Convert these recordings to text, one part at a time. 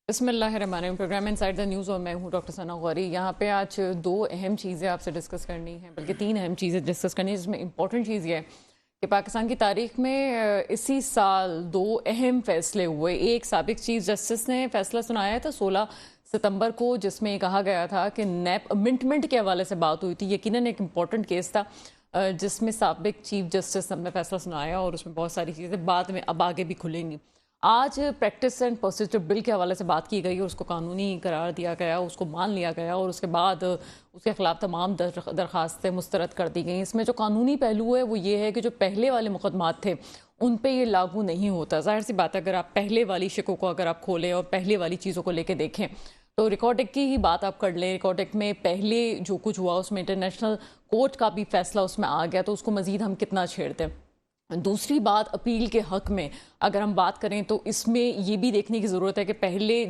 بسم اللہ الرحمن الرحیم، پروگرام انسائیڈ دا نیوز اور میں ہوں ڈاکٹر ثنا غوری۔ یہاں پہ آج دو اہم چیزیں آپ سے ڈسکس کرنی ہیں، بلکہ تین اہم چیزیں ڈسکس کرنی ہیں، جس میں امپورٹنٹ چیز یہ ہے کہ پاکستان کی تاریخ میں اسی سال دو اہم فیصلے ہوئے۔ ایک سابق چیف جسٹس نے فیصلہ سنایا تھا 16 ستمبر کو، جس میں کہا گیا تھا کہ نیب امنڈمنٹ کے حوالے سے بات ہوئی تھی۔ یقیناً ایک امپورٹنٹ کیس تھا جس میں سابق چیف جسٹس نے فیصلہ سنایا، اور اس میں بہت ساری چیزیں بعد میں اب آگے بھی کھلیں گی۔ آج پریکٹس اینڈ پروسیجر بل کے حوالے سے بات کی گئی اور اس کو قانونی قرار دیا گیا، اس کو مان لیا گیا، اور اس کے بعد اس کے خلاف تمام درخواستیں مسترد کر دی گئیں۔ اس میں جو قانونی پہلو ہے وہ یہ ہے کہ جو پہلے والے مقدمات تھے ان پہ یہ لاگو نہیں ہوتا۔ ظاہر سی بات ہے، اگر آپ پہلے والی شکوں کو اگر آپ کھولیں اور پہلے والی چیزوں کو لے کے دیکھیں تو ریکارڈ ایکٹ کی ہی بات آپ کر لیں۔ ریکارڈ ایکٹ میں پہلے جو کچھ ہوا اس میں انٹرنیشنل کورٹ کا بھی فیصلہ اس میں آ گیا، تو اس کو مزید ہم کتنا چھیڑتے ہیں۔ دوسری بات اپیل کے حق میں اگر ہم بات کریں تو اس میں یہ بھی دیکھنے کی ضرورت ہے کہ پہلے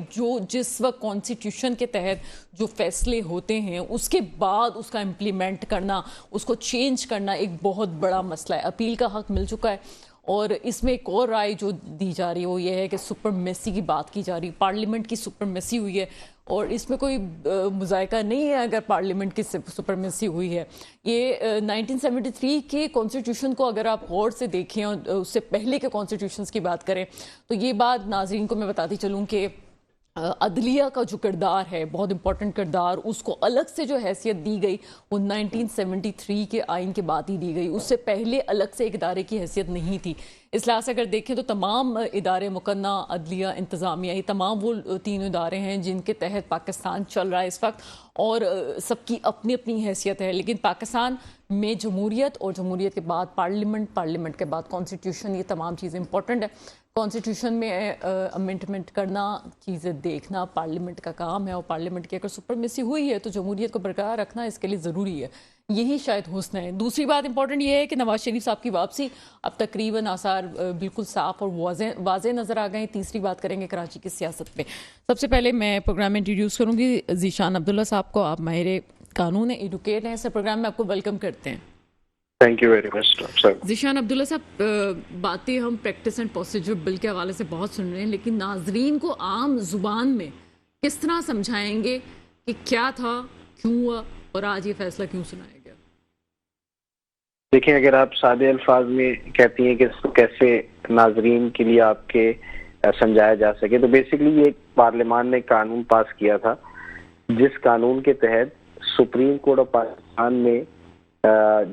جس وقت کانسٹیٹیوشن کے تحت جو فیصلے ہوتے ہیں اس کے بعد اس کا امپلیمنٹ کرنا، اس کو چینج کرنا ایک بہت بڑا مسئلہ ہے۔ اپیل کا حق مل چکا ہے، اور اس میں ایک اور رائے جو دی جا رہی ہے وہ یہ ہے کہ سپرمیسی کی بات کی جا رہی ہے، پارلیمنٹ کی سپرمیسی ہوئی ہے، اور اس میں کوئی مذائقہ نہیں ہے اگر پارلیمنٹ کی سپرمیسی ہوئی ہے۔ یہ 1973 کے کانسٹیٹیوشن کو اگر آپ غور سے دیکھیں اور اس سے پہلے کے کانسٹیٹیوشنز کی بات کریں تو یہ بات ناظرین کو میں بتاتی چلوں کہ عدلیہ کا جو کردار ہے، بہت امپورٹنٹ کردار، اس کو الگ سے جو حیثیت دی گئی وہ 1973 کے آئین کے بعد ہی دی گئی۔ اس سے پہلے الگ سے ایک ادارے کی حیثیت نہیں تھی۔ اس لحاظ سے اگر دیکھیں تو تمام ادارے، مقننہ، عدلیہ، انتظامیہ، یہ تمام وہ تین ادارے ہیں جن کے تحت پاکستان چل رہا ہے اس وقت، اور سب کی اپنی اپنی حیثیت ہے۔ لیکن پاکستان میں جمہوریت اور جمہوریت کے بعد پارلیمنٹ، پارلیمنٹ کے بعد کانسٹیٹیوشن، یہ تمام چیزیں امپورٹنٹ ہیں۔ کانسٹیٹیوشن میں امینڈمنٹ کرنا، چیزیں دیکھنا پارلیمنٹ کا کام ہے، اور پارلیمنٹ کی اگر سپرمیسی ہوئی ہے تو جمہوریت کو برقرار رکھنا اس کے لیے ضروری ہے۔ یہی شاید حسن ہے۔ دوسری بات امپورٹنٹ یہ ہے کہ نواز شریف صاحب کی واپسی، اب تقریباً آثار بالکل صاف اور واضح نظر آ گئے۔ تیسری بات کریں گے کراچی کی سیاست پہ۔ سب سے پہلے میں پروگرام میں انٹروڈیوس کروں گی ذیشان عبداللہ صاحب کو۔ آپ ماہر قانون ہیں، ایڈوکیٹ ہیں، اس پروگرام میں آپ کو ویلکم کرتے ہیں۔ Thank you very much doctor صاحب۔ ذیشان عبداللہ صاحب، باتیں ہم پریکٹس اینڈ پروسیجر بل کے حوالے سے بہت سن رہے ہیں، لیکن ناظرین کو عام زبان میں کس طرح سمجھائیں گے کہ کیا تھا، کیوں ہوا، اور آج یہ فیصلہ کیوں سنایا گیا؟ دیکھیں، اگر آپ سادے الفاظ میں کہتی ہیں کہ اس کو کیسے ناظرین کے لیے آپ کے سمجھایا جا سکے، تو بیسیکلی یہ پارلیمان نے قانون پاس کیا تھا جس قانون کے تحت سپریم کورٹ آف پاکستان میں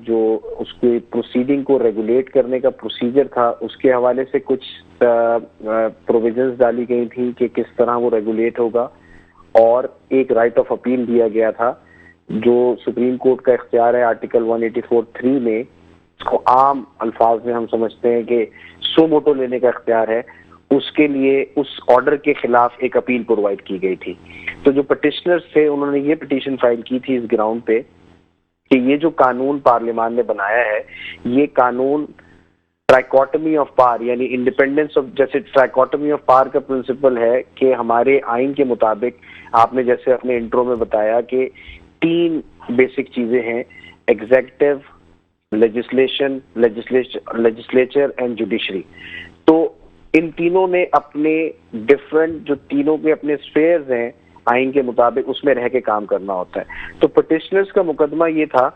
جو اس کی پروسیڈنگ کو ریگولیٹ کرنے کا پروسیجر تھا، اس کے حوالے سے کچھ پروویژنز ڈالی گئی تھیں کہ کس طرح وہ ریگولیٹ ہوگا، اور ایک رائٹ آف اپیل دیا گیا تھا جو سپریم کورٹ کا اختیار ہے آرٹیکل 184(3) میں۔ اس کو عام الفاظ میں ہم سمجھتے ہیں کہ سو موٹو لینے کا اختیار ہے، اس کے لیے اس آرڈر کے خلاف ایک اپیل پرووائڈ کی گئی تھی۔ تو جو پٹیشنرز تھے انہوں نے یہ پٹیشن فائل کی تھی اس گراؤنڈ پہ کہ یہ جو قانون پارلیمان نے بنایا ہے، یہ قانون ٹرائیکوٹمی آف پاور، یعنی انڈیپینڈنس آف، جیسے ٹرائیکوٹمی آف پاور کا پرنسپل ہے کہ ہمارے آئین کے مطابق، آپ نے جیسے اپنے انٹرو میں بتایا کہ تین بیسک چیزیں ہیں: ایگزیکٹو، لیجسلیچر اینڈ جوڈیشری۔ تو ان تینوں نے اپنے ڈفرنٹ، جو تینوں کے اپنے اسفیئرز ہیں آئین کے مطابق، اس میں رہ کے کام کرنا ہوتا ہے۔ تو پٹیشنرز کا مقدمہ یہ تھا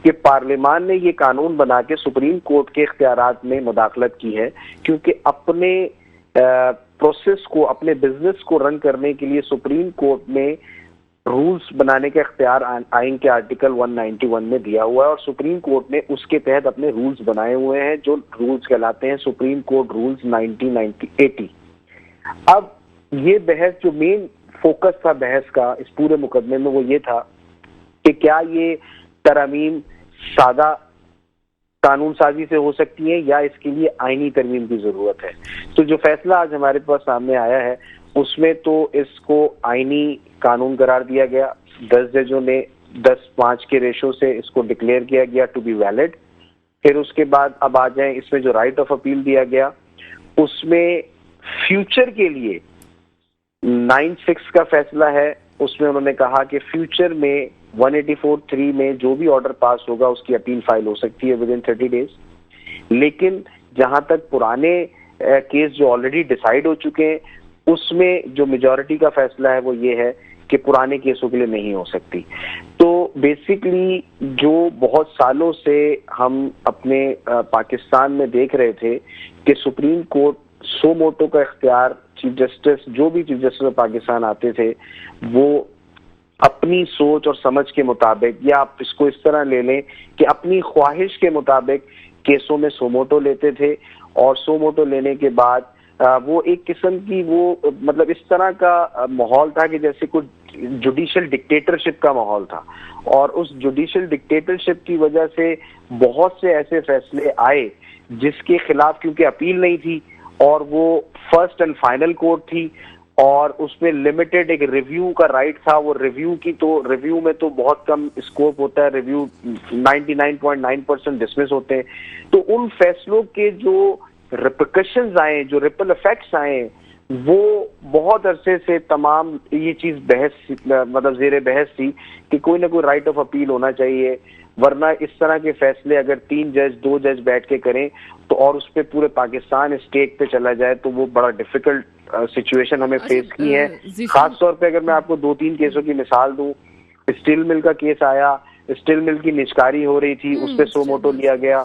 کہ پارلیمان نے یہ قانون بنا کے سپریم کورٹ کے اختیارات میں مداخلت کی ہے، کیونکہ اپنے پروسیس کو، اپنے بزنس کو رن کرنے کے لیے سپریم کورٹ نے رولز بنانے کا اختیار آئین کے آرٹیکل 191 میں دیا ہوا ہے، اور سپریم کورٹ نے اس کے تحت اپنے رولز بنائے ہوئے ہیں جو رولز کہلاتے ہیں سپریم کورٹ رولز 1980۔ اب یہ بحث، جو مین فوکس تھا بحث کا اس پورے مقدمے میں، وہ یہ تھا کہ کیا یہ ترامیم سادہ قانون سازی سے ہو سکتی ہیں یا اس کے لیے آئینی ترمیم کی ضرورت ہے۔ تو جو فیصلہ آج ہمارے پاس سامنے آیا ہے اس میں تو اس کو آئینی قانون قرار دیا گیا، 10 ججوں نے 10-5 کے ریشو سے اس کو ڈکلیئر کیا گیا ٹو بی ویلڈ۔ پھر اس کے بعد اب آ جائیں اس میں جو رائٹ آف اپیل دیا گیا، اس میں فیوچر کے لیے 9-6 کا فیصلہ ہے، اس میں انہوں نے کہا کہ فیوچر میں 184(3) میں جو بھی آرڈر پاس ہوگا اس کی اپیل فائل ہو سکتی ہے ودن 30 days۔ لیکن جہاں تک پرانے کیس جو آلریڈی ڈیسائیڈ ہو چکے ہیں اس میں جو میجورٹی کا فیصلہ ہے وہ یہ ہے کہ پرانے کیسوں کے لیے نہیں ہو سکتی. تو بیسیکلی جو بہت سالوں سے ہم اپنے پاکستان میں دیکھ رہے تھے کہ سپریم کورٹ سو موٹو کا اختیار چیف جسٹس جو بھی چیف جسٹس پاکستان آتے تھے وہ اپنی سوچ اور سمجھ کے مطابق، یا آپ اس کو اس طرح لے لیں کہ اپنی خواہش کے مطابق کیسوں میں سو موٹو لیتے تھے، اور سو موٹو لینے کے بعد وہ ایک قسم کی وہ مطلب اس طرح کا ماحول تھا کہ جیسے کچھ جوڈیشل ڈکٹیٹرشپ کا ماحول تھا. اور اس جوڈیشل ڈکٹیٹرشپ کی وجہ سے بہت سے ایسے فیصلے آئے جس کے خلاف کیونکہ اپیل نہیں تھی، اور وہ فرسٹ اینڈ فائنل کورٹ تھی، اور اس میں لمیٹڈ ایک ریویو کا رائٹ تھا. وہ ریویو میں تو بہت کم اسکوپ ہوتا ہے، ریویو 99.9% ڈسمس ہوتے ہیں. تو ان فیصلوں کے جو ریپرکشنز آئے، جو ریپل افیکٹس آئے، وہ بہت عرصے سے تمام یہ چیز بحث مطلب زیر بحث تھی کہ کوئی نہ کوئی رائٹ آف اپیل ہونا چاہیے، ورنہ اس طرح کے فیصلے اگر 3 جج 2 جج بیٹھ کے کریں تو اور اس پہ پورے پاکستان اسٹیک پہ چلا جائے تو وہ بڑا ڈیفیکلٹ سچویشن ہمیں فیس کی ہے. خاص طور پہ اگر میں آپ کو 2-3 کیسوں کی مثال دوں، اسٹیل مل کا کیس آیا، اسٹیل مل کی نشکاری ہو رہی تھی، اس پہ سو موٹو لیا گیا،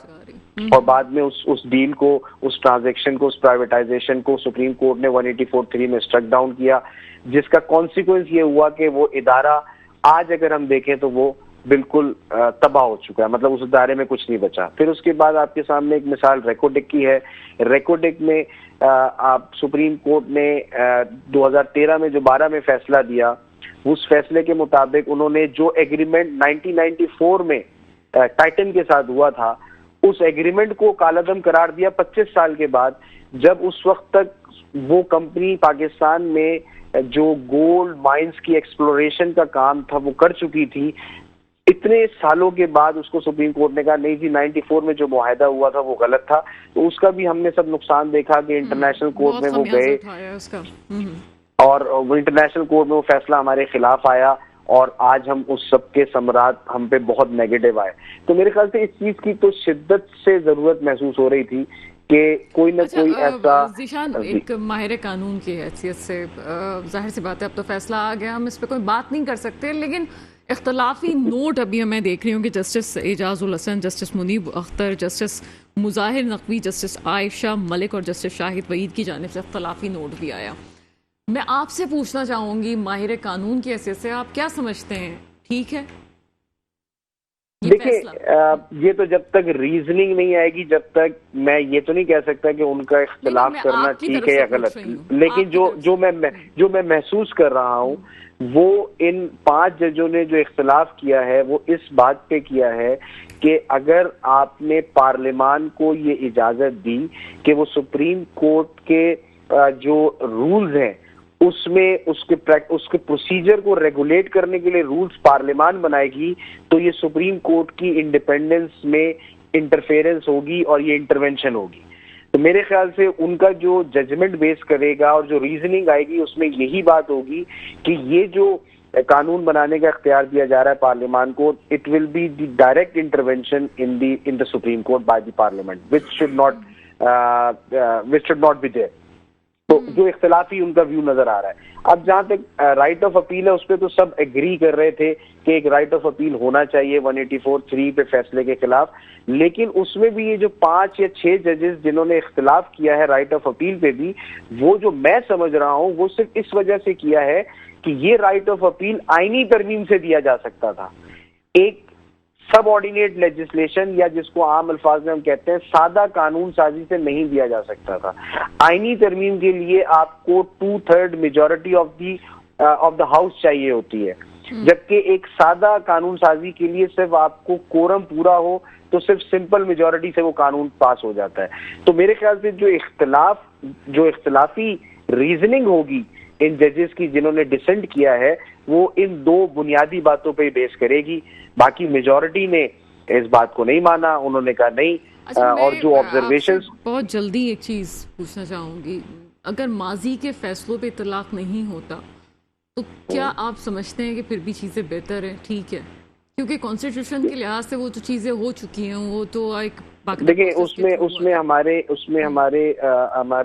اور بعد میں اس ڈیل کو، اس ٹرانزیکشن کو، اس پرائیویٹائزیشن کو سپریم کورٹ نے 184(3) میں اسٹرک ڈاؤن کیا، جس کا کانسیکوینس یہ ہوا کہ وہ ادارہ آج اگر ہم دیکھیں تو وہ بالکل تباہ ہو چکا ہے، مطلب اس ادارے میں کچھ نہیں بچا. پھر اس کے بعد آپ کے سامنے ایک مثال ریکوڈک کی ہے. ریکوڈک میں آپ سپریم کورٹ نے 2013 میں جو 12 میں فیصلہ دیا، اس فیصلے کے مطابق انہوں نے جو ایگریمنٹ 1994 میں ٹائٹن کے ساتھ ہوا تھا، اس ایگریمنٹ کو کالعدم قرار دیا 25 سال کے بعد، جب اس وقت تک وہ کمپنی پاکستان میں جو گولڈ مائنز کی ایکسپلوریشن کا کام تھا وہ کر چکی تھی. اتنے سالوں کے بعد اس کو سپریم کورٹ نے کہا نہیں جی 94 میں جو معاہدہ ہوا تھا وہ غلط تھا. تو اس کا بھی ہم نے سب نقصان دیکھا کہ انٹرنیشنل کورٹ میں وہ گئے، اور وہ انٹرنیشنل کورٹ میں وہ فیصلہ ہمارے خلاف آیا، اور آج ہم اس سب کے ثمرات ہم پہ بہت نیگیٹو آئے. تو میرے خیال سے اس چیز کی تو شدت سے ضرورت محسوس ہو رہی تھی کہ کوئی نہ کوئی ایسا. ذیشان، ایک ماہر قانون کی حیثیت سے ظاہر سی بات ہے اب تو فیصلہ آ گیا، ہم اس پہ کوئی بات نہیں کر سکتے، لیکن اختلافی نوٹ ابھی میں دیکھ رہی ہوں کہ جسٹس اعجاز الحسن، جسٹس منیب اختر، جسٹس مظاہر نقوی، جسٹس عائشہ ملک اور جسٹس شاہد وحید کی جانب سے اختلافی نوٹ بھی آیا. میں آپ سے پوچھنا چاہوں گی ماہر قانون کی حیثیت سے، آپ کیا سمجھتے ہیں ٹھیک ہے؟ دیکھیں یہ تو جب تک ریزننگ نہیں آئے گی، جب تک میں یہ تو نہیں کہہ سکتا کہ ان کا اختلاف کرنا ٹھیک ہے یا غلط. لیکن جو میں محسوس کر رہا ہوں وہ ان 5 ججوں نے جو اختلاف کیا ہے وہ اس بات پہ کیا ہے کہ اگر آپ نے پارلیمان کو یہ اجازت دی کہ وہ سپریم کورٹ کے جو رولز ہیں اس میں اس کے پروسیجر کو ریگولیٹ کرنے کے لیے رولز پارلیمان بنائے گی، تو یہ سپریم کورٹ کی انڈیپینڈنس میں انٹرفیئرنس ہوگی اور یہ انٹرونشن ہوگی. تو میرے خیال سے ان کا جو ججمنٹ بیس کرے گا اور جو ریزننگ آئے گی اس میں یہی بات ہوگی کہ یہ جو قانون بنانے کا اختیار دیا جا رہا ہے پارلیمان کو، it will be the direct intervention in the supreme court by the parliament which should not be there. تو جو اختلافی ان کا ویو نظر آ رہا ہے. اب جہاں تک رائٹ آف اپیل ہے اس پہ تو سب ایگری کر رہے تھے کہ ایک رائٹ آف اپیل ہونا چاہیے 184(3) پہ فیصلے کے خلاف، لیکن اس میں بھی یہ جو 5 یا 6 ججز جنہوں نے اختلاف کیا ہے رائٹ آف اپیل پہ بھی، وہ جو میں سمجھ رہا ہوں وہ صرف اس وجہ سے کیا ہے کہ یہ رائٹ آف اپیل آئینی ترمیم سے دیا جا سکتا تھا. ایک سب آرڈینیٹ لیجسلیشن یا جس کو عام الفاظ میں ہم کہتے ہیں سادہ قانون سازی سے نہیں دیا جا سکتا تھا. آئینی ترمیم کے لیے آپ کو 2/3 میجورٹی آف دا ہاؤس چاہیے ہوتی ہے، جبکہ ایک سادہ قانون سازی کے لیے صرف آپ کو کورم پورا ہو تو صرف سمپل میجورٹی سے وہ قانون پاس ہو جاتا ہے. تو میرے خیال سے جو اختلافی ریزننگ ہوگی ان ججز کی جنہوں نے ڈسینٹ کیا ہے وہ ان 2 بنیادی باتوں پہ بیس کرے گی. باقی میجورٹی نے اس بات کو نہیں مانا، انہوں نے کہا نہیں. اور جو آبزرویشنز، بہت جلدی ایک چیز پوچھنا چاہوں گی، اگر ماضی کے فیصلوں پہ اطلاق نہیں ہوتا تو کیا آپ سمجھتے ہیں کہ پھر بھی چیزیں بہتر ہیں، ٹھیک ہے؟ کیونکہ کانسٹیٹیوشن کے لحاظ سے وہ جو چیزیں ہو چکی ہیں وہ تو ایک دیکھیں اس میں ہمارے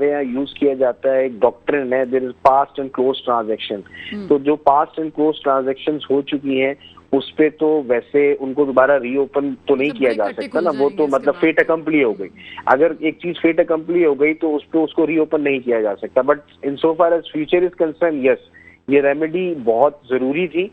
یہاں یوز کیا جاتا ہے ایک ڈاکٹرن ہے، دیر از پاسٹ اینڈ کلوز ٹرانزیکشن. تو جو پاسٹ اینڈ کلوز ٹرانزیکشن ہو چکی ہیں اس پہ تو ویسے ان کو دوبارہ ری اوپن تو نہیں کیا جا سکتا نا، وہ تو مطلب فیٹ اکمپلی ہو گئی. اگر ایک چیز فیٹ اکمپلی ہو گئی تو اس پہ اس کو ری اوپن نہیں کیا جا سکتا. But in so far as future is concerned, yes یہ ریمیڈی بہت ضروری تھی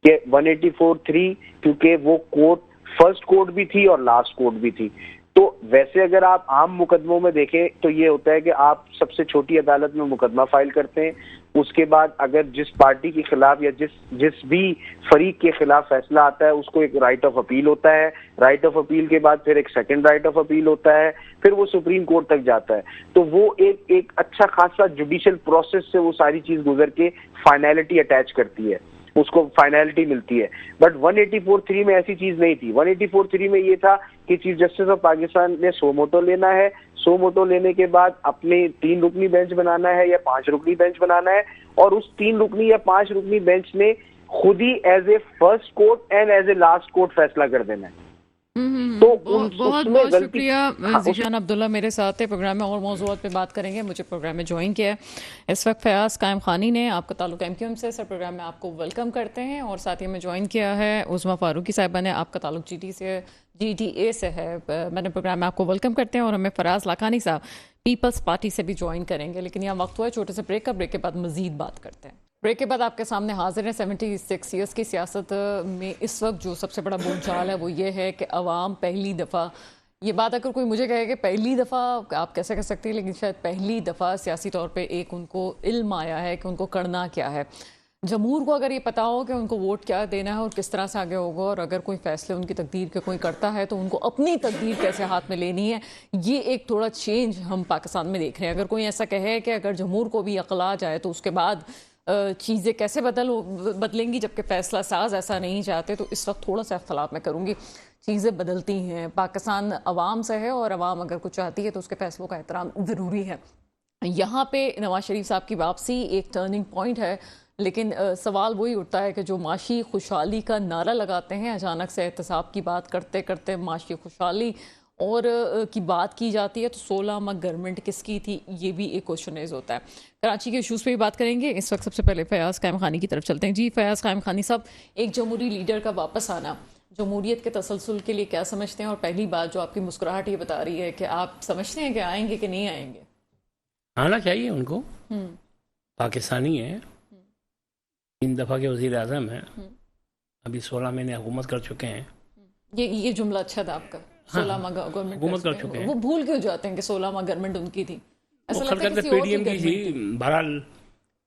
کہ 184(3) کیونکہ وہ کوڈ فرسٹ کوڈ بھی تھی اور لاسٹ کوڈ بھی تھی. تو ویسے اگر آپ عام مقدموں میں دیکھیں تو یہ ہوتا ہے کہ آپ سب سے چھوٹی عدالت میں مقدمہ فائل کرتے ہیں، اس کے بعد اگر جس پارٹی کے خلاف یا جس بھی فریق کے خلاف فیصلہ آتا ہے اس کو ایک رائٹ آف اپیل ہوتا ہے، رائٹ آف اپیل کے بعد پھر ایک سیکنڈ رائٹ آف اپیل ہوتا ہے، پھر وہ سپریم کورٹ تک جاتا ہے. تو وہ ایک اچھا خاصا جوڈیشل پروسیس سے وہ ساری چیز گزر کے فائنلٹی اٹیچ کرتی ہے، اس کو فائنلٹی ملتی ہے. بٹ 184(3) میں ایسی چیز نہیں تھی. 184(3) میں یہ تھا کہ چیف جسٹس آف پاکستان نے سو موٹو لینا ہے، سو موٹو لینے کے بعد اپنے 3 رکنی بینچ بنانا ہے یا 5 رکنی بینچ بنانا ہے، اور اس 3 رکنی یا 5 رکنی بینچ نے خود ہی as a first court and as a last court فیصلہ کر دینا ہے. تو بہت بہت شکریہ ذیشان عبداللہ میرے ساتھ ہے پروگرام میں، اور موضوعات پہ بات کریں گے. مجھے پروگرام میں جوائن کیا ہے اس وقت فیاض قائم خانی نے، آپ کا تعلق MQM سے. سر پروگرام میں آپ کو ویلکم کرتے ہیں. اور ساتھ ہی میں جوائن کیا ہے عظمیٰ فاروقی صاحبہ نے، آپ کا تعلق GTA سے ہے. میں نے پروگرام میں آپ کو ویلکم کرتے ہیں. اور ہمیں فراز لاکھانی صاحب پیپلز پارٹی سے بھی جوائن کریں گے. لیکن یہاں وقت ہوا ہے چھوٹے سے بریک کا، بریک کے بعد مزید بات کرتے ہیں. بریک کے بعد آپ کے سامنے حاضر ہیں. 76 ایئرس کی سیاست میں اس وقت جو سب سے بڑا بول چال ہے وہ یہ ہے کہ عوام پہلی دفعہ، یہ بات اگر کوئی مجھے کہے کہ پہلی دفعہ آپ کیسے کہہ سکتے ہیں، لیکن شاید پہلی دفعہ سیاسی طور پہ ایک ان کو علم آیا ہے کہ ان کو کرنا کیا ہے. جمہور کو اگر یہ پتا ہو کہ ان کو ووٹ کیا دینا ہے اور کس طرح سے آگے ہوگا، اور اگر کوئی فیصلے ان کی تقدیر کے کوئی کرتا ہے تو ان کو اپنی تقدیر کیسے ہاتھ میں لینی ہے، یہ ایک تھوڑا چینج ہم پاکستان میں دیکھ رہے ہیں. اگر کوئی ایسا کہے کہ اگر جمہور کو بھی عقل آ جائے تو اس کے بعد چیزیں کیسے بدلیں گی، جبکہ فیصلہ ساز ایسا نہیں چاہتے، تو اس وقت تھوڑا سا اختلاف میں کروں گی. چیزیں بدلتی ہیں، پاکستان عوام سے ہے، اور عوام اگر کچھ چاہتی ہے تو اس کے فیصلوں کا احترام ضروری ہے. یہاں پہ نواز شریف صاحب کی واپسی ایک ٹرننگ پوائنٹ ہے، لیکن سوال وہی اٹھتا ہے کہ جو معاشی خوشحالی کا نعرہ لگاتے ہیں، اچانک سے احتساب کی بات کرتے کرتے معاشی خوشحالی اور کی بات کی جاتی ہے، تو 16 ماہ گورنمنٹ کس کی تھی، یہ بھی ایک کوشچنائز ہوتا ہے. کراچی کے ایشوز پہ بھی بات کریں گے. اس وقت سب سے پہلے فیاض قائم خانی کی طرف چلتے ہیں. جی فیاض قائم خانی صاحب، ایک جمہوری لیڈر کا واپس آنا جمہوریت کے تسلسل کے لیے کیا سمجھتے ہیں؟ اور پہلی بات جو آپ کی مسکراہٹ یہ بتا رہی ہے کہ آپ سمجھتے ہیں کہ آئیں گے کہ نہیں آئیں گے؟ آنا چاہیے ان کو، پاکستانی ہیں، 3 دفعہ کے وزیر اعظم ہیں، ابھی 16 مہینے حکومت کر چکے ہیں. یہ جملہ اچھا تھا آپ کا، 16 ماہ گورنمنٹ حکومت کر چکے ہیں. وہ بھول کیوں جاتے ہیں کہ 16 ماہ گورنمنٹ ان کی تھی؟ PDM کی تھی. بہرحال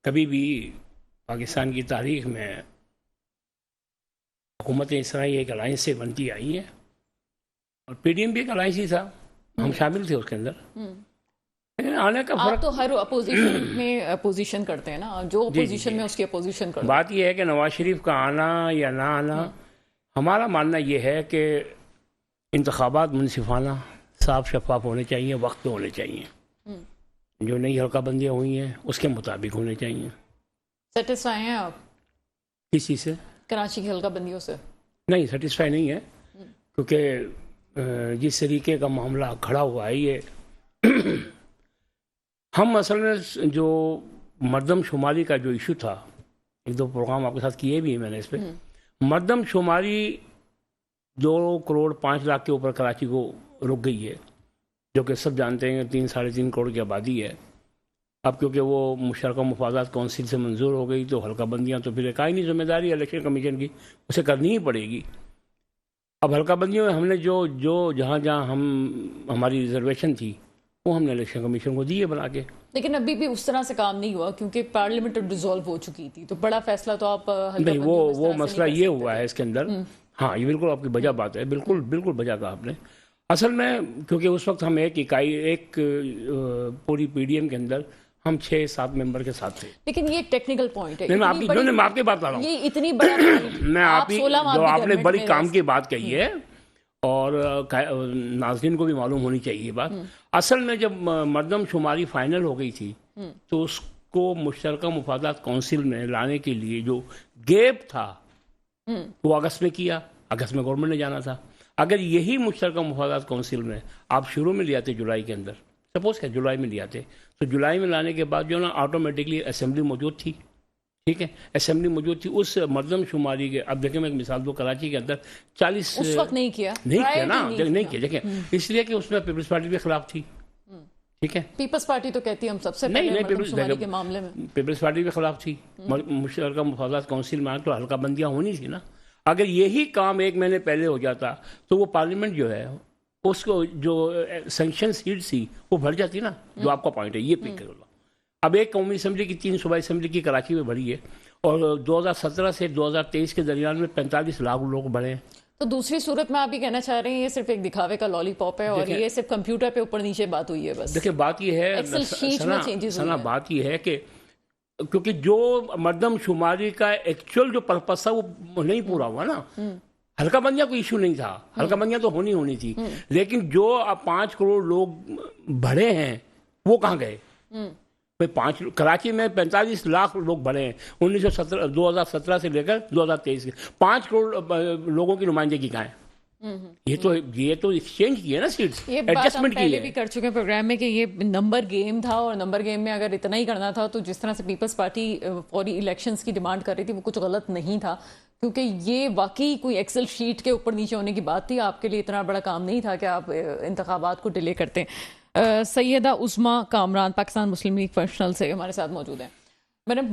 کبھی بھی پاکستان کی تاریخ میں حکومتیں اس طرح ایک الائنس سے بنتی آئی ہیں، اور PDM بھی ایک الائنس ہی تھا، ہم شامل تھے اس کے اندر. لیکن آنے کا آپ تو ہر اپوزیشن میں اپوزیشن کرتے ہیں نا، جو اپوزیشن میں اس کی اپوزیشن کرتے ہیں. بات یہ ہے کہ نواز شریف کا آنا یا نہ آنا، ہمارا ماننا یہ ہے کہ انتخابات منصفانہ، صاف شفاف ہونے چاہیے، وقت پہ ہونے چاہیے. جو نئی حلقہ بندیاں ہوئی ہیں اس کے مطابق ہونے چاہیے. سیٹسفائی ہیں آپ کس چیز سے؟ کراچی کی حلقہ بندیوں سے؟ نہیں، سیٹسفائی نہیں ہے، کیونکہ جس طریقے کا معاملہ کھڑا ہوا ہے یہ ہم اصل جو مردم شماری کا جو ایشو تھا، 1-2 پروگرام آپ کے ساتھ کیے بھی ہیں میں نے اس پہ. مردم شماری 2 کروڑ 5 لاکھ کے اوپر کراچی کو رک گئی ہے، جو کہ سب جانتے ہیں 3-3.5 کروڑ کی آبادی ہے. اب کیونکہ وہ مشترکہ مفادات کونسل سے منظور ہو گئی تو حلقہ بندیاں تو پھر ایک آئینی ذمہ داری الیکشن کمیشن کی، اسے کرنی ہی پڑے گی. اب حلقہ بندیوں میں ہم نے جو جہاں ہماری ریزرویشن تھی وہ ہم نے الیکشن کمیشن کو دی ہے بنا کے. لیکن ابھی بھی اس طرح سے کام نہیں ہوا کیونکہ پارلیمنٹ ڈیزالو ہو چکی تھی، تو بڑا فیصلہ تو آپ نہیں، وہ مسئلہ یہ ہوا ہے اس کے اندر. ہاں، یہ بالکل آپ کی بجا بات ہے، بالکل بجا کہا آپ نے. اصل میں کیونکہ اس وقت ہم ایک پوری PDM کے اندر ہم 6-7 ممبر کے ساتھ تھے. لیکن یہ ٹیکنیکل پوائنٹ ہے. میں آپ کی بات کر رہا ہوں، یہ اتنی بڑا میں آپ نے بڑی کام کی بات کہی ہے، اور ناظرین کو بھی معلوم ہونی چاہیے یہ بات. اصل میں جب مردم شماری فائنل ہو گئی تھی تو اس کو مشترکہ مفادات کونسل میں لانے کے لیے جو گیپ تھا وہ اگست میں کیا. اگست میں گورنمنٹ نے جانا تھا. اگر یہی مشترکہ مفادات کونسل میں آپ شروع میں لے آتے جولائی کے اندر، سپوز کہ جولائی میں لے آتے، تو جولائی میں لانے کے بعد جو نا آٹومیٹکلی اسمبلی موجود تھی، ٹھیک ہے، اسمبلی موجود تھی، اس مردم شماری کے، اب دیکھیں میں ایک مثال دوں، کراچی کے اندر 40 اس وقت نہیں کیا نا، نہیں کیا، دیکھیں اس لیے کہ اس میں پیپلز پارٹی کے خلاف تھی، ٹھیک ہے، پیپلز پارٹی تو کہتی ہے ہم سب سے پہلے مردم شماری کے معاملے میں پیپلز پارٹی کے خلاف تھی، مشترکہ مفادات کونسل میں تو حلقہ بندیاں ہونی تھی نا. اگر یہی کام ایک مہینے پہلے ہو جاتا تو وہ پارلیمنٹ جو ہے اس کو جو سینکشن سیٹ تھی وہ بڑھ جاتی نا، جو آپ کا پوائنٹ ہے یہ پک کرو. اب ایک قومی اسمبلی کی 3 صوبائی اسمبلی کی کراچی میں بڑھی ہے، اور 2017 سے 2023 کے درمیان میں 45 لاکھ لوگ بڑھے ہیں. تو دوسری صورت میں آپ یہ کہنا چاہ رہے ہیں یہ صرف ایک دکھاوے کا لالی پاپ ہے اور یہ صرف کمپیوٹر پہ اوپر نیچے بات ہوئی ہے بس؟ دیکھیں بات یہ ہے سنا، بات یہ ہے کہ کیونکہ جو مردم شماری کا ایکچوئل جو پرپس تھا وہ نہیں پورا ہوا نا. حلقہ بندیاں کوئی ایشو نہیں تھا، حلقہ بندیاں تو ہونی تھی، لیکن جو اب 5 کروڑ لوگ بڑھے ہیں وہ کہاں گئے؟ کراچی میں 45 لاکھ لوگ بڑھے ہیں 2017 سے لے کر 2023 کے. 5 کروڑ لوگوں کی نمائندگی کہاں ہے؟ یہ تو ایکسچینج کی ہے نا سیٹس، ایڈجسٹمنٹ کی ہے. پہلے بھی کر چکے ہیں پروگرام میں کہ یہ نمبر گیم تھا، اور نمبر گیم میں اگر اتنا ہی کرنا تھا تو جس طرح سے پیپلز پارٹی فوری الیکشنز کی ڈیمانڈ کر رہی تھی وہ کچھ غلط نہیں تھا، کیونکہ یہ واقعی کوئی ایکسل شیٹ کے اوپر نیچے ہونے کی بات تھی. آپ کے لیے اتنا بڑا کام نہیں تھا کہ آپ انتخابات کو ڈیلے کرتے. سیدہ عظمیٰ کامران پاکستان مسلم لیگ فنکشنل سے ہمارے ساتھ موجود ہیں. میڈم،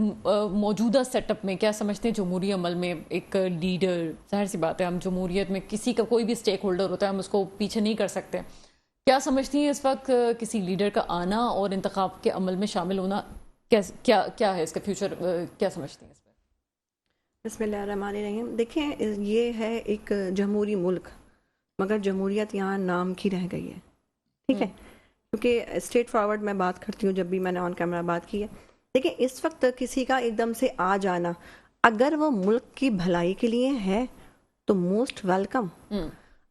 موجودہ سیٹ اپ میں کیا سمجھتے ہیں جمہوری عمل میں ایک لیڈر، ظاہر سی بات ہے ہم جمہوریت میں کسی کا کوئی بھی اسٹیک ہولڈر ہوتا ہے ہم اس کو پیچھے نہیں کر سکتے، کیا سمجھتی ہیں اس وقت کسی لیڈر کا آنا اور انتخاب کے عمل میں شامل ہونا کیا ہے اس کا فیوچر، کیا سمجھتی ہیں اس پہ؟ بسم اللہ الرحمن الرحیم. دیکھیں یہ ہے ایک جمہوری ملک، مگر جمہوریت یہاں نام کی رہ گئی ہے، ٹھیک ہے، کیونکہ اسٹریٹ فارورڈ میں بات کرتی ہوں جب بھی میں نے آن کیمرہ بات کی ہے. دیکھیں اس وقت کسی کا ایک دم سے آ جانا اگر وہ ملک کی بھلائی کے لیے ہے تو موسٹ ویلکم.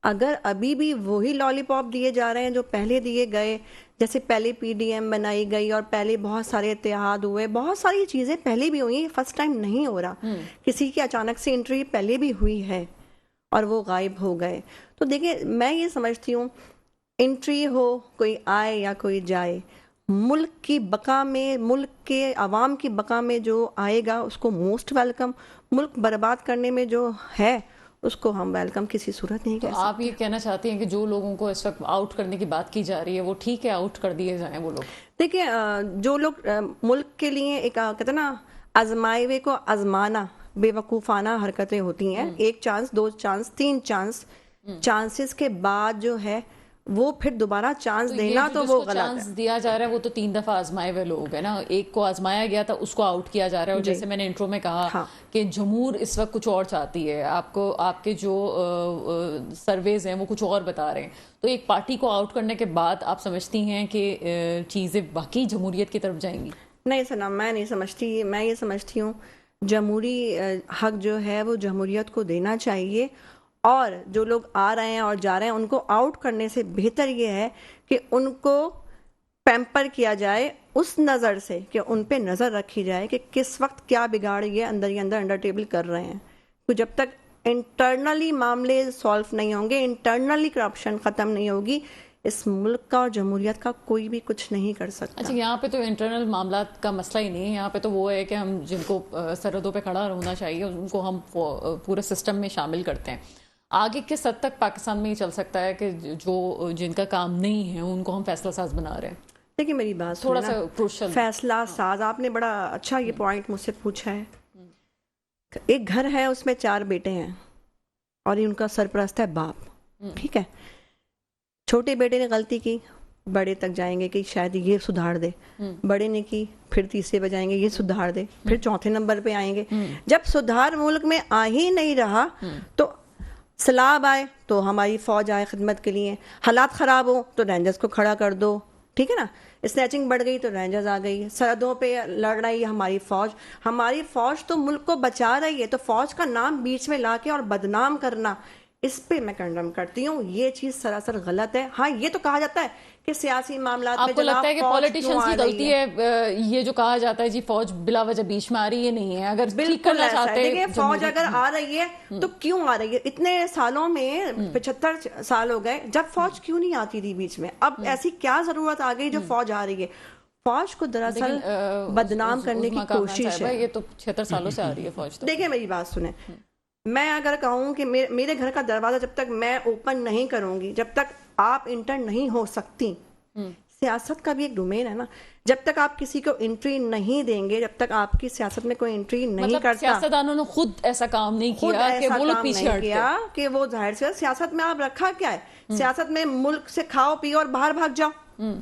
اگر ابھی بھی وہی لالی پاپ دیے جا رہے ہیں جو پہلے دیے گئے، جیسے پہلے PDM بنائی گئی اور پہلے بہت سارے اتحاد ہوئے، بہت ساری چیزیں پہلے بھی ہوئی، فرسٹ ٹائم نہیں ہو رہا. کسی کی اچانک سے انٹری پہلے بھی ہوئی ہے اور وہ غائب ہو گئے. تو دیکھیں میں یہ سمجھتی ہوں انٹری ہو، کوئی آئے یا کوئی جائے، ملک کی بقا میں، ملک کے عوام کی بقا میں جو آئے گا اس کو موسٹ ویلکم. ملک برباد کرنے میں جو ہے اس کو ہم ویلکم کسی صورت نہیں کہہ سکتے. آپ یہ کہنا چاہتے ہیں کہ جو لوگوں کو اس وقت آؤٹ کرنے کی بات کی جا رہی ہے وہ ٹھیک ہے، آؤٹ کر دیے جائیں وہ لوگ؟ دیکھیں جو لوگ ملک کے لیے ایک کہتے ہیں نا آزمائے ہوئے کو آزمانا، بے وقوفانہ حرکتیں ہوتی ہیں، 1 چانس 2 چانس 3 چانس، چانسز کے بعد جو ہے وہ پھر دوبارہ چانس دینا تو وہ غلط ہے. چانس دیا جا رہا ہے وہ تو 3 دفعہ آزمائے ہوئے لوگ ہیں نا، ایک کو آزمایا گیا تھا اس کو آؤٹ کیا جا رہا ہے. اور جیسے میں نے انٹرو میں کہا کہ جمہور اس وقت کچھ اور چاہتی ہے، آپ کے جو سرویز ہیں وہ کچھ اور بتا رہے ہیں. تو ایک پارٹی کو آؤٹ کرنے کے بعد آپ سمجھتی ہیں کہ چیزیں باقی جمہوریت کی طرف جائیں گی؟ نہیں سنا، میں نہیں سمجھتی. میں یہ سمجھتی ہوں جمہوری حق جو ہے وہ جمہوریت کو دینا چاہیے، اور جو لوگ آ رہے ہیں اور جا رہے ہیں ان کو آؤٹ کرنے سے بہتر یہ ہے کہ ان کو پیمپر کیا جائے اس نظر سے، کہ ان پہ نظر رکھی جائے کہ کس وقت کیا بگاڑ یہ اندر ہی اندر انڈر ٹیبل کر رہے ہیں. تو جب تک انٹرنلی معاملے سالو نہیں ہوں گے، انٹرنلی کرپشن ختم نہیں ہوگی، اس ملک کا اور جمہوریت کا کوئی بھی کچھ نہیں کر سکتا. اچھا، یہاں پہ تو انٹرنل معاملات کا مسئلہ ہی نہیں ہے، یہاں پہ تو وہ ہے کہ ہم جن کو سرحدوں پہ کھڑا ہونا چاہیے ان کو ہم پورے سسٹم میں شامل کرتے ہیں. آگے کس حد تک پاکستان میں یہ چل سکتا ہے کہ جن کا کام نہیں ہے ان کو ہم فیصلہ ساز بنا رہے ہیں؟ دیکھیں میری بات تھوڑا سا کروشل فیصلہ ساز، آپ نے بڑا اچھا یہ پوائنٹ مجھ سے پوچھا ہے. ایک گھر ہے اس میں 4 بیٹے ہیں اور ان کا سرپرست ہے باپ، ٹھیک ہے. چھوٹے بیٹے نے غلطی کی، بڑے تک جائیں گے کہ شاید یہ سدھار دے، بڑے نے کی پھر تیسرے پہ جائیں گے یہ سدھار دے، پھر چوتھے نمبر پہ آئیں گے. جب سدھار ملک میں آ ہی نہیں رہا تو سیلاب آئے تو ہماری فوج آئے خدمت کے لیے، حالات خراب ہو تو رینجرز کو کھڑا کر دو، ٹھیک ہے نا. اسنیچنگ بڑھ گئی تو رینجرز آ گئی، سرحدوں پہ لڑ رہی ہے ہماری فوج تو ملک کو بچا رہی ہے. تو فوج کا نام بیچ میں لا کے اور بدنام کرنا، اس پہ میں کنڈم کرتی ہوں، یہ چیز سراسر غلط ہے. ہاں یہ تو کہا جاتا ہے کہ سیاسی معاملات میں آپ کو لگتا ہے کہ پولیٹیشنز کی غلطی ہے؟ ہے یہ جو کہا جاتا ہے جی فوج بلا وجہ بیچ میں آ رہی ہے؟ نہیں ہے، اگر ٹھیک کرنا چاہتے ہیں دیکھیں فوج اگر آ رہی ہے تو کیوں آ رہی ہے؟ اتنے سالوں میں 75 سال ہو گئے، جب فوج کیوں نہیں آتی تھی بیچ میں؟ اب ایسی کیا ضرورت آ گئی جو فوج آ رہی ہے؟ فوج کو دراصل بدنام کرنے کی کوشش ہے. یہ تو 76 سالوں سے آ رہی ہے فوج. دیکھیں میری بات سنیں، میں اگر کہوں کہ میرے گھر کا دروازہ جب تک میں اوپن نہیں کروں گی، جب تک آپ انٹر نہیں ہو سکتی، سیاست کا بھی ایک ڈومین ہے نا، جب تک آپ کسی کو انٹری نہیں دیں گے، جب تک آپ کی سیاست میں کوئی انٹری نہیں کرتا. سیاستدانوں نے خود ایسا کام نہیں کیا کہ وہ لوگ پیچھے ہٹتے، کہ وہ ظاہر سے سیاست میں آپ رکھا کیا ہے؟ سیاست میں ملک سے کھاؤ پیو اور باہر بھاگ جاؤ.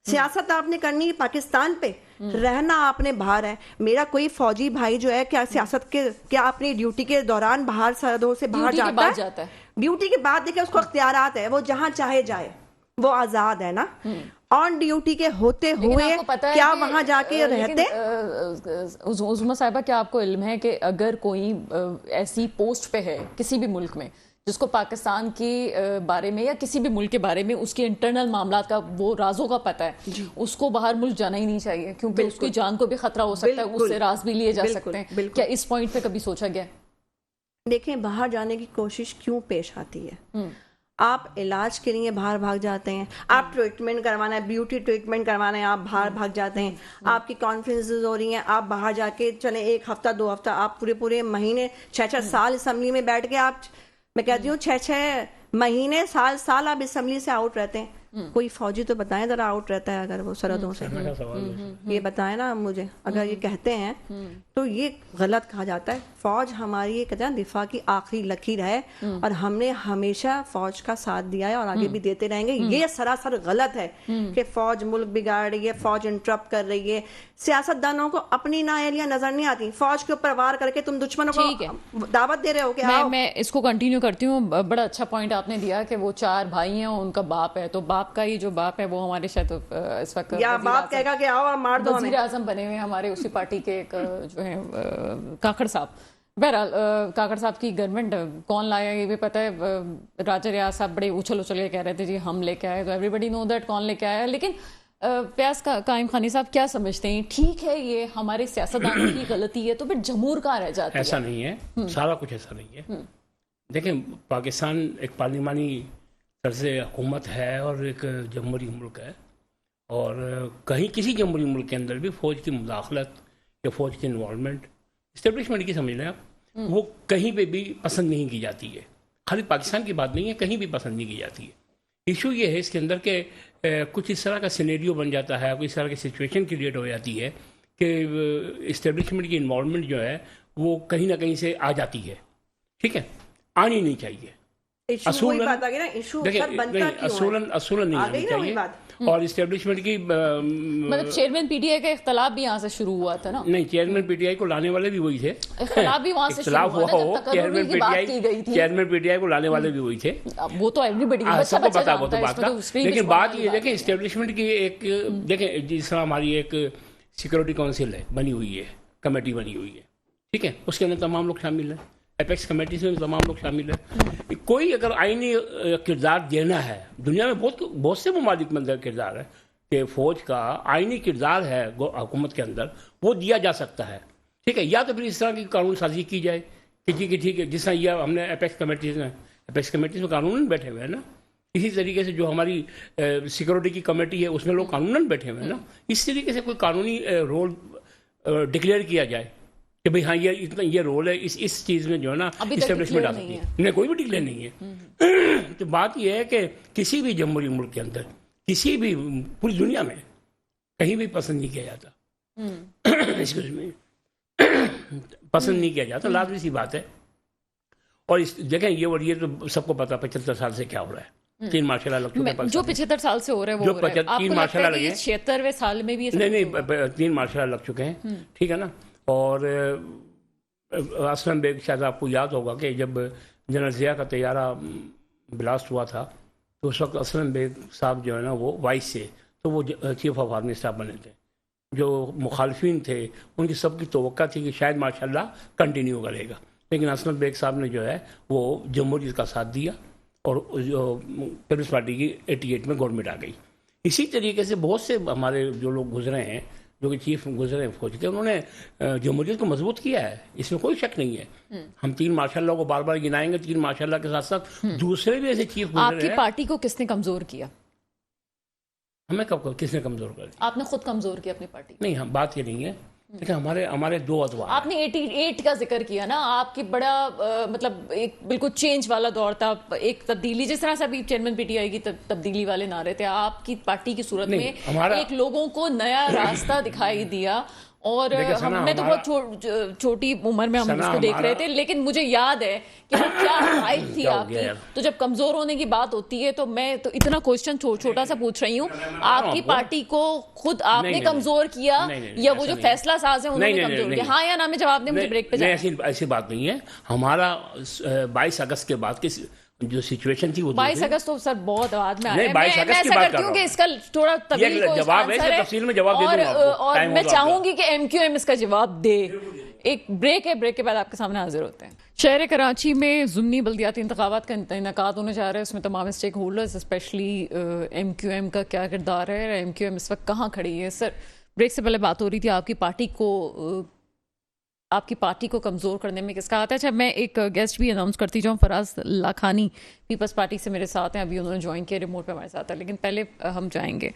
سیاست آپ نے کرنی پاکستان پہ، رہنا آپ نے باہر ہے. میرا کوئی فوجی بھائی جو ہے کیا سیاست کے کیا اپنی ڈیوٹی کے دوران باہر سرحدوں سے باہر جاتا ہے؟ ڈیوٹی کے بعد دیکھیں اس کو اختیارات ہے، وہ جہاں چاہے جائے، وہ آزاد ہے نا. آن ڈیوٹی کے ہوتے ہوئے کیا وہاں جا کے رہتے؟ عظمیٰ صاحبہ کیا آپ کو علم ہے کہ اگر کوئی ایسی پوسٹ پہ ہے کسی بھی ملک میں جس کو پاکستان کے بارے میں یا کسی بھی ملک کے بارے میں اس کے انٹرنل معاملات کا وہ رازوں کا پتہ ہے، اس کو باہر ملک جانا ہی نہیں چاہیے، کیونکہ اس کی جان کو بھی خطرہ ہو سکتا ہے، اس سے راز بھی لیے جا سکتے ہیں. کیا اس پوائنٹ پہ کبھی سوچا گیا؟ دیکھیں باہر جانے کی کوشش کیوں پیش آتی ہے؟ آپ علاج کے لیے باہر بھاگ جاتے ہیں، آپ ٹریٹمنٹ کروانا ہے، بیوٹی ٹریٹمنٹ کروانا ہے، آپ باہر بھاگ جاتے ہیں. آپ کی کانفرنسز ہو رہی ہیں، آپ باہر جا کے چلیں 1 ہفتہ 2 ہفتہ، آپ پورے مہینے 6 سال اسمبلی میں بیٹھ کے، آپ میں کہتی ہوں 6 مہینے سال آپ اسمبلی سے آؤٹ رہتے ہیں. کوئی فوجی تو بتائیں ذرا آؤٹ رہتا ہے اگر وہ سرحدوں سے؟ یہ بتائیں نا مجھے. اگر یہ کہتے ہیں تو یہ غلط کہا جاتا ہے. فوج ہماری یہ کہتے ہیں دفاع کی آخری لکیر ہے، اور ہم نے ہمیشہ فوج کا ساتھ دیا ہے اور آگے بھی دیتے رہیں گے. یہ سراسر غلط ہے کہ فوج ملک بگاڑ رہی ہے، فوج انٹرپٹ کر رہی ہے. سیاستدانوں کو اپنی نااہلیاں نظر نہیں آتی. فوج کے اوپر وار کر کے تم دشمنوں کو دعوت دے رہے ہو کہ میں اس کو کنٹینیو کرتی ہوں. بڑا اچھا پوائنٹ آپ نے دیا کہ وہ 4 بھائی ہیں، ان کا باپ ہے، تو باپ کا ہی جو باپ ہے وہ ہمارے شاید اس وقت یا باپ کہے گا کہ آؤ مار دو. وزیر اعظم بنے ہوئے ہمارے اسی پارٹی کے ایک جو ہے کاکڑ صاحب. بہرحال کاکڑ صاحب کی گورنمنٹ کون لایا یہ بھی پتہ ہے. راجہ ریاض صاحب بڑے اچھل کے کہہ رہے تھے جی ہم لے کے آئے، تو ایوری بڈی نو دیٹ کون لے کے آیا. لیکن پیاز قائم خانی صاحب کیا سمجھتے ہیں؟ ٹھیک ہے یہ ہمارے سیاستدانوں کی غلطی ہے، تو پھر جمہور کہاں رہ جاتا ہے؟ ایسا نہیں ہے، سارا کچھ ایسا نہیں ہے. دیکھیں پاکستان ایک پارلیمانی طرز حکومت ہے اور ایک جمہوری ملک ہے، اور کہیں کسی جمہوری ملک کے اندر بھی فوج کی مداخلت یا فوج کی انوالومنٹ اسٹیبلشمنٹ کی سمجھ لیں آپ، وہ کہیں پہ بھی پسند نہیں کی جاتی ہے. خالی پاکستان کی بات نہیں ہے، کہیں بھی پسند نہیں کی جاتی ہے. ایشو یہ ہے اس کے اندر کہ کچھ اس طرح کا سینیریو بن جاتا ہے، کوئی اس طرح کی سچویشن کریٹ ہو جاتی ہے کہ اسٹیبلشمنٹ کی انوالومنٹ جو ہے وہ کہیں نہ کہیں سے آ جاتی ہے. ٹھیک ہے، آنی نہیں چاہیے. اصولاً نہیں آنی چاہیے. اور اسٹیبلشمنٹ کی مطلب چیئرمین پی ٹی آئی کا اختلاف بھی یہاں سے شروع ہوا تھا نا؟ نہیں، چیئرمین پی ٹی آئی کو لانے والے بھی وہی تھے. اختلاف بھی وہاں سے شروع ہوا تھا جب تقرری کی بات کی گئی تھی. چیئرمین پی ٹی آئی کو لانے والے بھی وہی تھے. وہ تو ایوری بڈی سب کو پتا، وہ تو بات تھا. لیکن بات یہ دیکھیں اسٹیبلشمنٹ کی ایک، دیکھیں جس طرح ہماری ایک سیکورٹی کونسل ہے بنی ہوئی ہے، کمیٹی بنی ہوئی ہے، ٹھیک ہے، اس کے اندر تمام لوگ شامل ہیں. اپیکس کمیٹیز میں تمام لوگ شامل ہیں. کوئی اگر آئینی کردار دینا ہے، دنیا میں بہت سے ممالک میں اندر کردار ہے کہ فوج کا آئینی کردار ہے حکومت کے اندر، وہ دیا جا سکتا ہے. ٹھیک ہے، یا تو پھر اس طرح کی قانون سازی کی جائے کہ ٹھیک ہے، جس طرح یہ ہم نے اپیکس کمیٹیز میں قانون بیٹھے ہوئے ہیں نا، اسی طریقے سے جو ہماری سیکورٹی کی کمیٹی ہے اس میں لوگ قانون بیٹھے ہوئے ہیں نا. اس طریقے سے کوئی قانونی رول ڈکلیئر کیا جائے کہ بھئی ہاں یہ رول ہے اس چیز میں جو ہے نا اسٹیبلشمنٹ آ سکتی ہے. نہیں، کوئی بھی ڈکلیئر نہیں ہے. تو بات یہ ہے کہ کسی بھی جمہوری ملک کے اندر، کسی بھی پوری دنیا میں کہیں بھی پسند نہیں کیا جاتا. پسند نہیں کیا جاتا، لازمی سی بات ہے. اور دیکھیں یہ تو سب کو پتا 75 سال سے کیا ہو رہا ہے. 3 مارشل لا لگ چکے ہیں. جو 75 سال سے ہو رہا ہے وہ 3 مارشل لا لگے 76ویں سال میں بھی نہیں 3 مارشل لا لگ چکے ہیں. ٹھیک ہے نا. اور اسلم بیگ شاید آپ کو یاد ہوگا کہ جب جنرل ضیاء کا طیارہ بلاسٹ ہوا تھا تو اس وقت اسلم بیگ صاحب جو ہے نا وہ وائس سے، تو وہ چیف آف آرمی اسٹاف بنے تھے. جو مخالفین تھے ان کی سب کی توقع تھی کہ شاید ماشاء اللہ کنٹینیو کرے گا، لیکن اسلم بیگ صاحب نے جو ہے وہ جمہوریت کا ساتھ دیا اور جو پیپلز پارٹی کی 88 میں گورنمنٹ آ گئی. اسی طریقے سے بہت سے ہمارے جو لوگ گزرے ہیں، جو کہ چیف گزرے ہیں فوج کے، انہوں نے جمہوریت کو مضبوط کیا ہے، اس میں کوئی شک نہیں ہے. ہم 3 ماشاء اللہ کو بار بار گنائیں گے، 3 ماشاء اللہ کے ساتھ ساتھ دوسرے بھی ایسے چیف آپ گزرے کی ہیں. پارٹی کو کس نے کمزور کیا؟ ہمیں کس نے کمزور کر دیا؟ آپ نے خود کمزور کیا اپنی پارٹی؟ نہیں، ہم بات یہ نہیں ہے، لیکن ہمارے 2 ادوار. آپ نے 88 کا ذکر کیا نا، آپ کی بڑا مطلب ایک بالکل چینج والا دور تھا، ایک تبدیلی، جس طرح سے ابھی چیئرمین پی ٹی آئی کی تبدیلی والے نعرے تھے، آپ کی پارٹی کی صورت میں ایک لوگوں کو نیا راستہ دکھائی دیا. اور میں تو بہت چھوٹی عمر میں ہم اس کو دیکھ رہے تھے، لیکن مجھے یاد ہے کہ وہ کیا ہائپ تھی آپ کی. تو جب کمزور ہونے کی بات ہوتی ہے تو میں تو اتنا کوشچن چھوٹا سا پوچھ رہی ہوں، آپ کی پارٹی کو خود آپ نے کمزور کیا یا وہ جو فیصلہ ساز ہیں انہوں نے کمزور کیا؟ ہاں یا نا میں جواب دیں، مجھے بریک پہ جانا. ایسی بات نہیں ہے. ہمارا 22 اگست کے بعد کی جو سچویشن تھی وہ 22 اگست تو سر بہت بعد میں آیا. میں ایسا کرتی ہوں کہ اس کا تھوڑا طویل جواب ہے، تفصیل میں جواب دے دوں گا، اور میں چاہوں گی کہ ایم کیو ایم اس کا جواب دے. ایک بریک ہے، بریک کے بعد آپ کے سامنے حاضر ہوتے ہیں. شہر کراچی میں ضمنی بلدیاتی انتخابات کا انعقاد ہونے جا رہا ہے. اس میں تمام stakeholders, especially M Q M کا کیا کردار ہے، ایم کیو ایم اس وقت کہاں کھڑی ہے؟ سر، بریک سے پہلے بات ہو رہی تھی آپ کی پارٹی کو کمزور کرنے میں کس کا ہاتھ ہے. اچھا، میں ایک گیسٹ بھی اناؤنس کرتی جاؤں. فراز لاکھانی پیپلز پارٹی سے میرے ساتھ ہیں، ابھی انہوں نے جوائن کیا، ریموٹ پہ ہمارے ساتھ ہے. لیکن پہلے ہم جائیں گے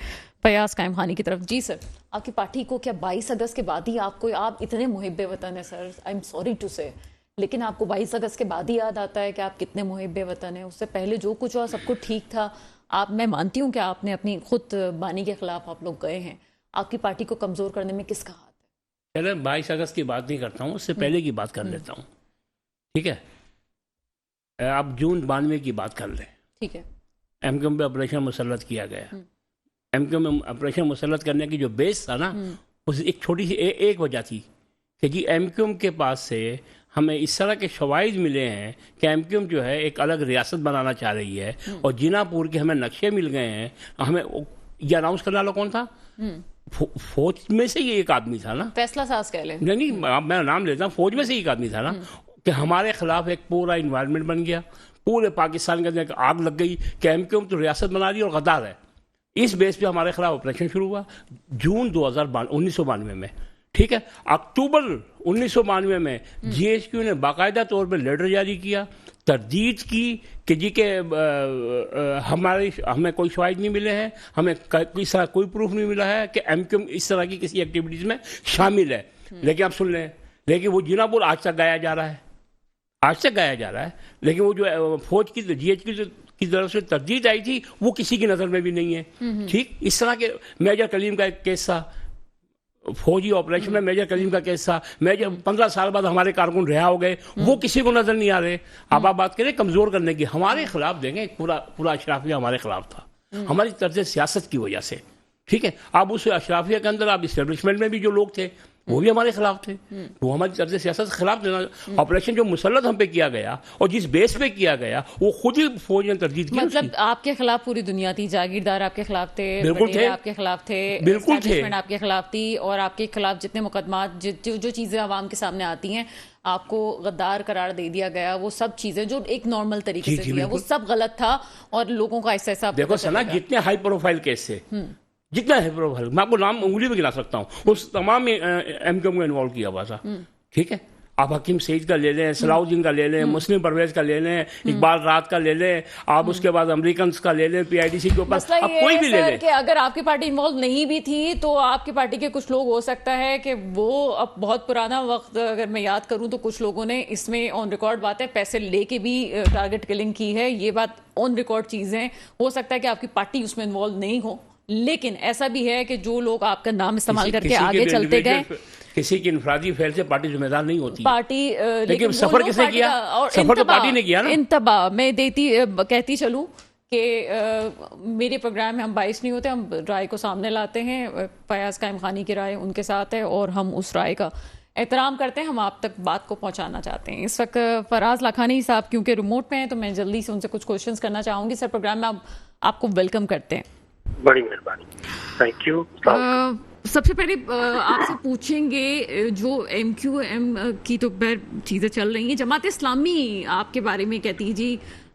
فیاض قائم خانی کی طرف. جی سر، آپ کی پارٹی کو کیا 22 اگست کے بعد ہی آپ اتنے محب وطن ہیں سر، آئی ایم سوری ٹو سے، لیکن آپ کو 22 اگست کے بعد ہی یاد آتا ہے کہ آپ کتنے محب وطن ہیں؟ اس سے پہلے جو کچھ ہوا سب کچھ ٹھیک تھا. میں مانتی ہوں کہ آپ نے اپنی خود بانی کے خلاف آپ لوگ گئے ہیں. آپ کی پارٹی کو کمزور کرنے میں کس کا ہاتھ ہے؟ چلے 22 اگست کی بات نہیں کرتا ہوں، اس سے پہلے کی بات کر لیتا ہوں. ٹھیک ہے، آپ جون 92 کی بات کر لیں. ٹھیک ہے. ایم کیو ایم پہ آپریشن مسلط کیا گیا. ایم کیو ایم آپریشن مسلط کرنے کی جو بیس تھا نا، اس ایک چھوٹی سی ایک وجہ تھی کہ جی ایم کیو ایم کے پاس سے ہمیں اس طرح کے شواہد ملے ہیں کہ ایم کیو ایم جو ہے ایک الگ ریاست بنانا چاہ رہی ہے، اور جینا پور کے ہمیں نقشے مل گئے ہیں. ہمیں یہ اناؤنس کرنے والا کون تھا؟ فوج میں سے یہ ایک آدمی تھا نا، فیصلہ ساز کہہ لیں. نہیں، میں نام لیتا ہوں، فوج میں سے ایک آدمی تھا نا، کہ ہمارے خلاف ایک پورا انوائرمنٹ بن گیا، پورے پاکستان کے اندر آگ لگ گئی کہ ایم کیو ایم تو ریاست بنا دی اور غدار ہے. اس بیس پہ ہمارے خلاف آپریشن شروع ہوا جون 1992 میں. ٹھیک ہے، اکتوبر 1992 میں جی ایچ کیو نے باقاعدہ طور پہ لیٹر جاری کیا، تردید کی کہ جی کہ ہمیں کوئی شواہد نہیں ملے ہیں، ہمیں اس طرح کوئی پروف نہیں ملا ہے کہ ایم کیو ایم اس طرح کی کسی ایکٹیویٹیز میں شامل ہے. لیکن آپ سن لیں، لیکن وہ جینا پور آج تک گایا جا رہا ہے. لیکن وہ جو فوج کی جی ایچ کی طرف سے تردید آئی تھی وہ کسی کی نظر میں بھی نہیں ہے. ٹھیک، اس طرح کے میجر کلیم کا ایک کیس تھا، فوجی آپریشن میں میجر کلیم کا کیس تھا. 15 سال بعد ہمارے کارکن رہا ہو گئے، وہ کسی کو نظر نہیں آ رہے. اب آپ بات کریں کمزور کرنے کی، ہمارے خلاف دیں گے، پورا اشرافیہ ہمارے خلاف تھا، ہماری طرز سیاست کی وجہ سے. ٹھیک ہے، اب اس اشرافیہ کے اندر آپ اسٹیبلشمنٹ میں بھی جو لوگ تھے وہ بھی ہمارے خلاف تھے، وہ ہماری طرز سیاست کے خلاف دینا. آپریشن جو مسلط ہم پہ کیا گیا اور جس بیس پہ کیا گیا وہ خود ہی فوج نے تردید کی. مطلب آپ کے خلاف پوری دنیا تھی، جاگیردار آپ کے خلاف تھے، بالکل تھے، آپ کے خلاف تھے، بالکل تھے، آپ کے خلاف تھی، اور آپ کے خلاف جتنے مقدمات جو چیزیں عوام کے سامنے آتی ہیں آپ کو غدار قرار دے دیا گیا، وہ سب چیزیں جو ایک نارمل طریقے سے کیا وہ سب غلط تھا. اور لوگوں کا ایسا ایسا دیکھو سنا، جتنے ہائی پروفائل کیس تھے، جتنا ہے پروفائل، میں آپ کو نام انگلی پہ گنا سکتا ہوں، اس تمام میں ایم کیو ایم کو انوالو کیا ہوا تھا. ٹھیک ہے، آپ حکیم سعید کا لے لیں، صلاح الدین کا لے لیں، مسلم پرویز کا لے لیں، اقبال رات کا لے لیں، آپ اس کے بعد امریکنز کا لے لیں، پی آئی ڈی سی کے اوپر، آپ کوئی بھی لے لیں. کہ اگر آپ کی پارٹی انوالو نہیں بھی تھی تو آپ کی پارٹی کے کچھ لوگ ہو سکتا ہے کہ وہ اب بہت پرانا وقت اگر میں یاد کروں تو کچھ لوگوں نے اس میں آن ریکارڈ بات ہے پیسے لے کے بھی ٹارگٹ کلنگ کی ہے. یہ بات آن ریکارڈ چیزیں، ہو سکتا ہے کہ آپ کی پارٹی اس میں انوالو نہیں ہو، لیکن ایسا بھی ہے کہ جو لوگ آپ کا نام استعمال کر کے آگے چلتے گئے، کسی کی انفرادی فیل سے پارٹی ذمہ دار نہیں ہوتی. پارٹی لیکن سفر کس نے کیا؟ سفر تو پارٹی نے کیا نا. انتباہ میں کہتی چلوں کہ میرے پروگرام میں ہم باعث نہیں ہوتے، ہم رائے کو سامنے لاتے ہیں. فیاض قائم خانی کی رائے ان کے ساتھ ہے اور ہم اس رائے کا احترام کرتے ہیں، ہم آپ تک بات کو پہنچانا چاہتے ہیں. اس وقت فراز لاکھانی صاحب کیونکہ ریموٹ پہ ہیں تو میں جلدی سے ان سے کچھ کوشچنس کرنا چاہوں گی. سر، پروگرام میں آپ کو ویلکم کرتے ہیں. بڑی مہربانی، تھینک یو. سب سے پہلے آپ سے پوچھیں گے، جو ایم کیو ایم کی تو چیزیں چل رہی ہیں، جماعت اسلامی آپ کے بارے میں کہتی ہے جی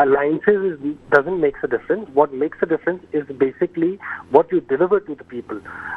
alliances doesn't make a difference. What makes a difference is basically what you deliver to the people.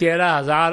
13,000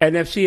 NFC